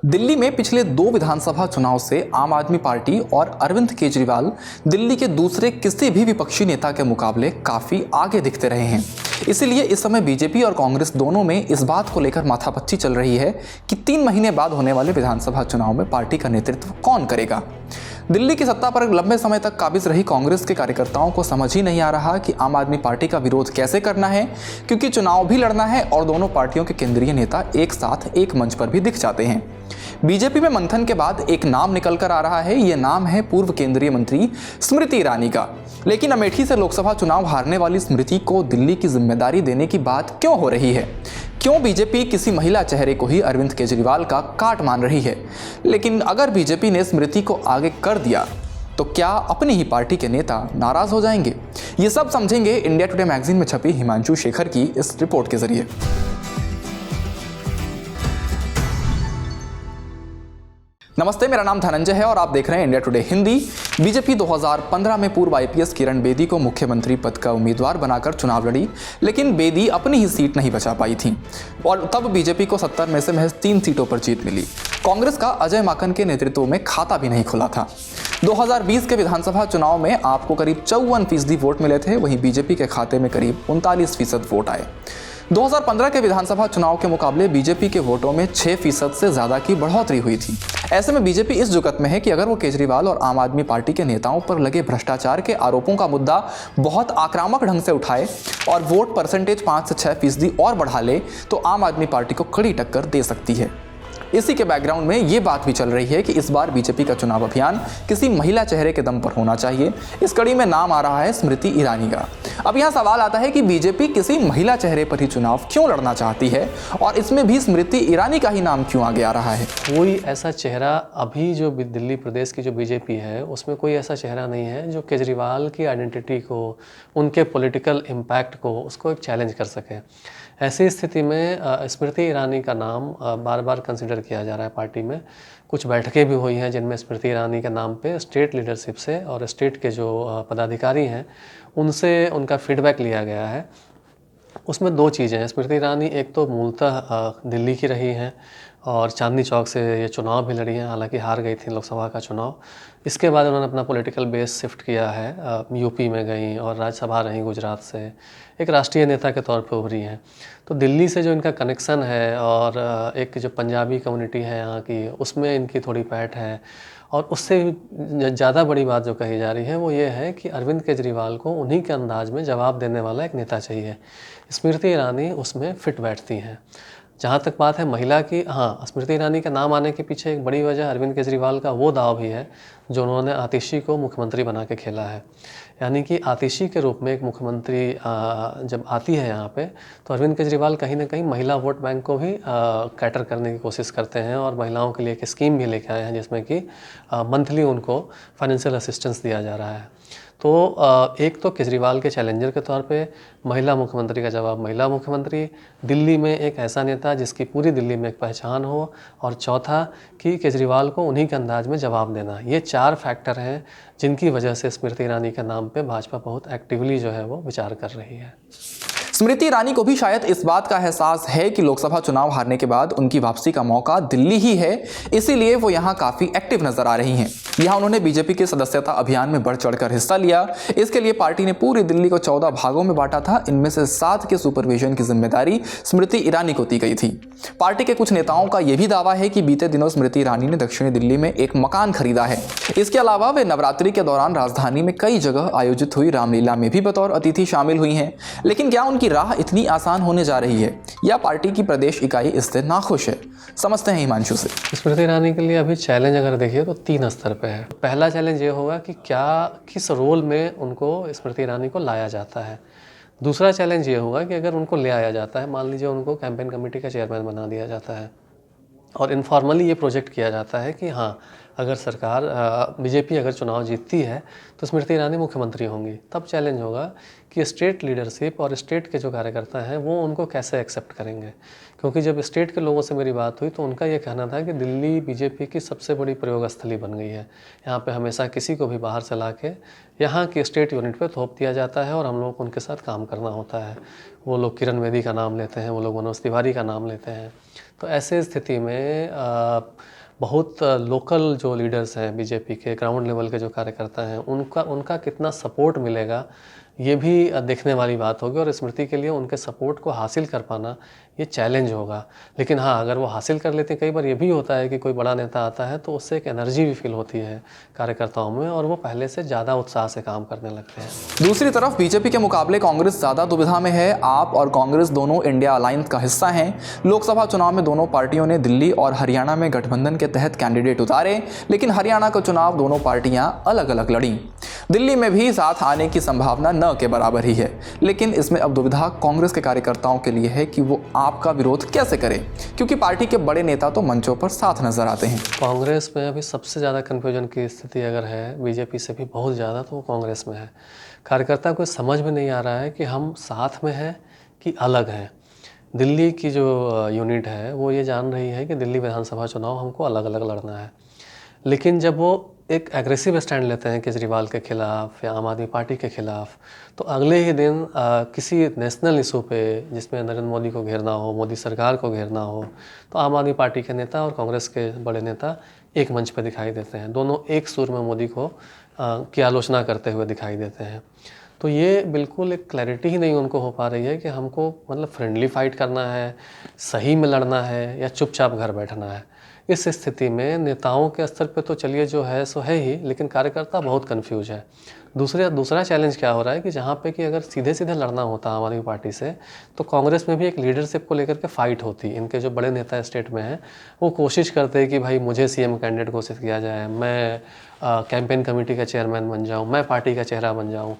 दिल्ली में पिछले 2 विधानसभा चुनाव से आम आदमी पार्टी और अरविंद केजरीवाल दिल्ली के दूसरे किसी भी विपक्षी नेता के मुकाबले काफी आगे दिखते रहे हैं। इसीलिए इस समय बीजेपी और कांग्रेस दोनों में इस बात को लेकर माथापच्ची चल रही है कि 3 महीने बाद होने वाले विधानसभा चुनाव में पार्टी का नेतृत्व कौन करेगा। दिल्ली की सत्ता पर लंबे समय तक काबिज रही कांग्रेस के कार्यकर्ताओं को समझ ही नहीं आ रहा कि आम आदमी पार्टी का विरोध कैसे करना है, क्योंकि चुनाव भी लड़ना है और दोनों पार्टियों के केंद्रीय नेता एक साथ एक मंच पर भी दिख जाते हैं। बीजेपी में मंथन के बाद एक नाम निकल कर आ रहा है। ये नाम है पूर्व केंद्रीय मंत्री स्मृति ईरानी का। लेकिन अमेठी से लोकसभा चुनाव हारने वाली स्मृति को दिल्ली की जिम्मेदारी देने की बात क्यों हो रही है? क्यों बीजेपी किसी महिला चेहरे को ही अरविंद केजरीवाल का काट मान रही है? लेकिन अगर बीजेपी ने स्मृति को आगे कर दिया तो क्या अपनी ही पार्टी के नेता नाराज हो जाएंगे? ये सब समझेंगे इंडिया टुडे मैगजीन में छपी हिमांशु शेखर की इस रिपोर्ट के जरिए। नमस्ते, मेरा नाम धनंजय है और आप देख रहे हैं इंडिया टुडे हिंदी। बीजेपी 2015 में पूर्व आईपीएस किरण बेदी को मुख्यमंत्री पद का उम्मीदवार बनाकर चुनाव लड़ी, लेकिन बेदी अपनी ही सीट नहीं बचा पाई थी और तब बीजेपी को 70 में से महज 3 सीटों पर जीत मिली। कांग्रेस का अजय माकन के नेतृत्व में खाता भी नहीं खुला था। 2020 के विधानसभा चुनाव में आपको करीब 54% वोट मिले थे, वहीं बीजेपी के खाते में करीब 39% वोट आए। 2015 के विधानसभा चुनाव के मुकाबले बीजेपी के वोटों में 6% से ज्यादा की बढ़ोतरी हुई थी। ऐसे में बीजेपी इस जुगत में है कि अगर वो केजरीवाल और आम आदमी पार्टी के नेताओं पर लगे भ्रष्टाचार के आरोपों का मुद्दा बहुत आक्रामक ढंग से उठाए और वोट परसेंटेज 5 से 6% और बढ़ा ले तो आम आदमी पार्टी को कड़ी टक्कर दे सकती है। इसी के बैकग्राउंड में ये बात भी चल रही है कि इस बार बीजेपी का चुनाव अभियान किसी महिला चेहरे के दम पर होना चाहिए। इस कड़ी में नाम आ रहा है स्मृति ईरानी का। अब यहाँ सवाल आता है कि बीजेपी किसी महिला चेहरे पर ही चुनाव क्यों लड़ना चाहती है और इसमें भी स्मृति ईरानी का ही नाम क्यों आगे आ रहा है? कोई ऐसा चेहरा अभी जो दिल्ली प्रदेश की जो बीजेपी है उसमें कोई ऐसा चेहरा नहीं है जो केजरीवाल की आइडेंटिटी को, उनके पॉलिटिकल इम्पैक्ट को, उसको एक चैलेंज कर सके। ऐसी स्थिति में स्मृति ईरानी का नाम बार बार कंसिडर किया जा रहा है पार्टी में। कुछ बैठकें भी हुई हैं जिनमें स्मृति ईरानी के नाम पे स्टेट लीडरशिप से और स्टेट के जो पदाधिकारी हैं उनसे उनका फीडबैक लिया गया है। उसमें 2 चीज़ें हैं। स्मृति ईरानी एक तो मूलतः दिल्ली की रही हैं और चांदनी चौक से ये चुनाव भी लड़ी हैं, हालांकि हार गई थी लोकसभा का चुनाव। इसके बाद उन्होंने अपना पॉलिटिकल बेस शिफ्ट किया है, यूपी में गई और राज्यसभा रहीं गुजरात से, एक राष्ट्रीय नेता के तौर पे उभरी हैं। तो दिल्ली से जो इनका कनेक्शन है और एक जो पंजाबी कम्युनिटी है यहाँ की, उसमें इनकी थोड़ी पैठ है। और उससे ज़्यादा बड़ी बात जो कही जा रही है वो ये है कि अरविंद केजरीवाल को उन्हीं के अंदाज में जवाब देने वाला एक नेता चाहिए। स्मृति ईरानी उसमें फिट बैठती हैं। जहाँ तक बात है महिला की, हाँ, स्मृति ईरानी के नाम आने के पीछे एक बड़ी वजह अरविंद केजरीवाल का वो दाव भी है जो उन्होंने आतिशी को मुख्यमंत्री बना के खेला है। यानी कि आतिशी के रूप में एक मुख्यमंत्री जब आती है यहाँ पे तो अरविंद केजरीवाल कहीं ना कहीं महिला वोट बैंक को भी कैटर करने की कोशिश करते हैं और महिलाओं के लिए एक स्कीम भी लेके आए हैं जिसमें कि मंथली उनको फाइनेंशियल असिस्टेंस दिया जा रहा है। तो एक तो केजरीवाल के चैलेंजर के तौर पे महिला मुख्यमंत्री का जवाब महिला मुख्यमंत्री, दिल्ली में एक ऐसा नेता जिसकी पूरी दिल्ली में एक पहचान हो, और चौथा कि केजरीवाल को उन्हीं के अंदाज में जवाब देना। ये 4 फैक्टर हैं जिनकी वजह से स्मृति ईरानी के नाम पे भाजपा बहुत एक्टिवली जो है वो विचार कर रही है। स्मृति ईरानी को भी शायद इस बात का एहसास है कि लोकसभा चुनाव हारने के बाद उनकी वापसी का मौका दिल्ली ही है, इसीलिए वो यहाँ काफी एक्टिव नजर आ रही हैं। यहाँ उन्होंने बीजेपी के सदस्यता अभियान में बढ़ चढ़कर हिस्सा लिया। इसके लिए पार्टी ने पूरी दिल्ली को 14 भागों में बांटा था। इनमें से 7 के सुपरविजन की जिम्मेदारी स्मृति ईरानी को दी गई थी। पार्टी के कुछ नेताओं का यह भी दावा है कि बीते दिनों स्मृति ईरानी ने दक्षिणी दिल्ली में एक मकान खरीदा है। इसके अलावा वे नवरात्रि के दौरान राजधानी में कई जगह आयोजित हुई रामलीला में भी बतौर अतिथि शामिल हुई हैं। लेकिन क्या उनकी राह इतनी आसान होने जा रही है या पार्टी की प्रदेश इकाई इससे नाखुश है? समझते हैं हिमांशु से। स्मृति ईरानी के लिए अभी चैलेंज अगर देखिए तो 3 स्तर पे है। पहला चैलेंज ये होगा कि किस रोल में उनको स्मृति ईरानी को लाया जाता है। दूसरा चैलेंज ये होगा कि अगर उनको ले आया जाता है, मान लीजिए उनको कैंपेन कमेटी का चेयरमैन बना दिया जाता है और इनफॉर्मली ये प्रोजेक्ट किया जाता है कि हाँ, अगर सरकार बीजेपी अगर चुनाव जीतती है तो स्मृति ईरानी मुख्यमंत्री होंगी, तब चैलेंज होगा कि स्टेट लीडरशिप और स्टेट के जो कार्यकर्ता हैं वो उनको कैसे एक्सेप्ट करेंगे। क्योंकि जब स्टेट के लोगों से मेरी बात हुई तो उनका ये कहना था कि दिल्ली बीजेपी की सबसे बड़ी प्रयोग स्थली बन गई है। यहाँ पे हमेशा किसी को भी बाहर से ला के यहाँ की स्टेट यूनिट पे थोप दिया जाता है और हम लोग को उनके साथ काम करना होता है। वो लोग किरण बेदी का नाम लेते हैं, वो लोग मनोज तिवारी का नाम लेते हैं। तो ऐसे स्थिति में बहुत लोकल जो लीडर्स हैं बीजेपी के, ग्राउंड लेवल के जो कार्यकर्ता हैं, उनका कितना सपोर्ट मिलेगा ये भी देखने वाली बात होगी। और स्मृति के लिए उनके सपोर्ट को हासिल कर पाना ये चैलेंज होगा। लेकिन हाँ, अगर वो हासिल कर लेते हैं, कई बार ये भी होता है कि कोई बड़ा नेता आता है तो उससे एक एनर्जी भी फील होती है कार्यकर्ताओं में और वो पहले से ज़्यादा उत्साह से काम करने लगते हैं। दूसरी तरफ बीजेपी के मुकाबले कांग्रेस ज़्यादा दुविधा में है। आप और कांग्रेस दोनों इंडिया अलायंस का हिस्सा हैं। लोकसभा चुनाव में दोनों पार्टियों ने दिल्ली और हरियाणा में गठबंधन के तहत कैंडिडेट उतारे, लेकिन हरियाणा का चुनाव दोनों पार्टियां अलग अलग लड़ी। दिल्ली में भी साथ आने की संभावना न के बराबर ही है, लेकिन इसमें अब दुविधा कांग्रेस के कार्यकर्ताओं के लिए है कि वो आपका विरोध कैसे करें, क्योंकि पार्टी के बड़े नेता तो मंचों पर साथ नजर आते हैं। कांग्रेस में अभी सबसे ज़्यादा कन्फ्यूजन की स्थिति अगर है बीजेपी से भी बहुत ज़्यादा, तो वो कांग्रेस में है। कार्यकर्ता को समझ में नहीं आ रहा है कि हम साथ में हैं कि अलग हैं। दिल्ली की जो यूनिट है वो ये जान रही है कि दिल्ली विधानसभा चुनाव हमको अलग अलग लड़ना है, लेकिन जब वो एक एग्रेसिव स्टैंड लेते हैं केजरीवाल के खिलाफ या आम आदमी पार्टी के खिलाफ, तो अगले ही दिन किसी नेशनल इशू पे जिसमें नरेंद्र मोदी को घेरना हो, मोदी सरकार को घेरना हो, तो आम आदमी पार्टी के नेता और कांग्रेस के बड़े नेता एक मंच पे दिखाई देते हैं। दोनों एक सुर में मोदी को की आलोचना करते हुए दिखाई देते हैं। तो ये बिल्कुल एक क्लैरिटी ही नहीं उनको हो पा रही है कि हमको मतलब फ्रेंडली फाइट करना है, सही में लड़ना है या चुपचाप घर बैठना है। इस स्थिति में नेताओं के स्तर पे तो चलिए जो है सो है ही, लेकिन कार्यकर्ता बहुत कंफ्यूज है। दूसरा चैलेंज क्या हो रहा है कि जहाँ पे कि अगर सीधे सीधे लड़ना होता आम आदमी पार्टी से, तो कांग्रेस में भी एक लीडरशिप को लेकर के फाइट होती। इनके जो बड़े नेता स्टेट में हैं वो कोशिश करते हैं कि भाई मुझे सीएम कैंडिडेट घोषित किया जाए, मैं कैंपेन कमेटी का चेयरमैन बन जाऊँ, मैं पार्टी का चेहरा बन जाऊँ।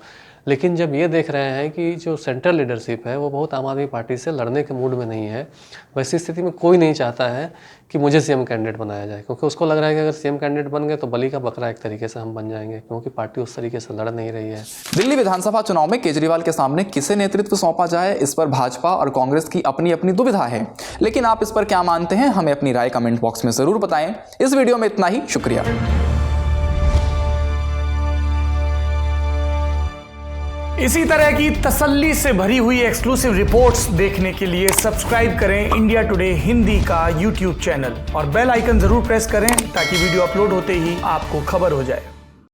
लेकिन जब ये देख रहे हैं कि जो सेंट्रल लीडरशिप है वो बहुत आम आदमी पार्टी से लड़ने के मूड में नहीं है, वैसी स्थिति में कोई नहीं चाहता है कि मुझे सीएम कैंडिडेट बनाया जाए, क्योंकि उसको लग रहा है कि अगर सीएम कैंडिडेट बन गए तो बलि का बकरा एक तरीके से हम बन जाएंगे, क्योंकि पार्टी उस तरीके से लड़ नहीं रही है। दिल्ली विधानसभा चुनाव में केजरीवाल के सामने किसे नेतृत्व सौंपा जाए, इस पर भाजपा और कांग्रेस की अपनी अपनी दुविधा है। लेकिन आप इस पर क्या मानते हैं, हमें अपनी राय कमेंट बॉक्स में जरूर बताएं। इस वीडियो में इतना ही, शुक्रिया। इसी तरह की तसल्ली से भरी हुई एक्सक्लूसिव रिपोर्ट्स देखने के लिए सब्सक्राइब करें इंडिया टुडे हिंदी का YouTube चैनल और बेल आइकन जरूर प्रेस करें ताकि वीडियो अपलोड होते ही आपको खबर हो जाए।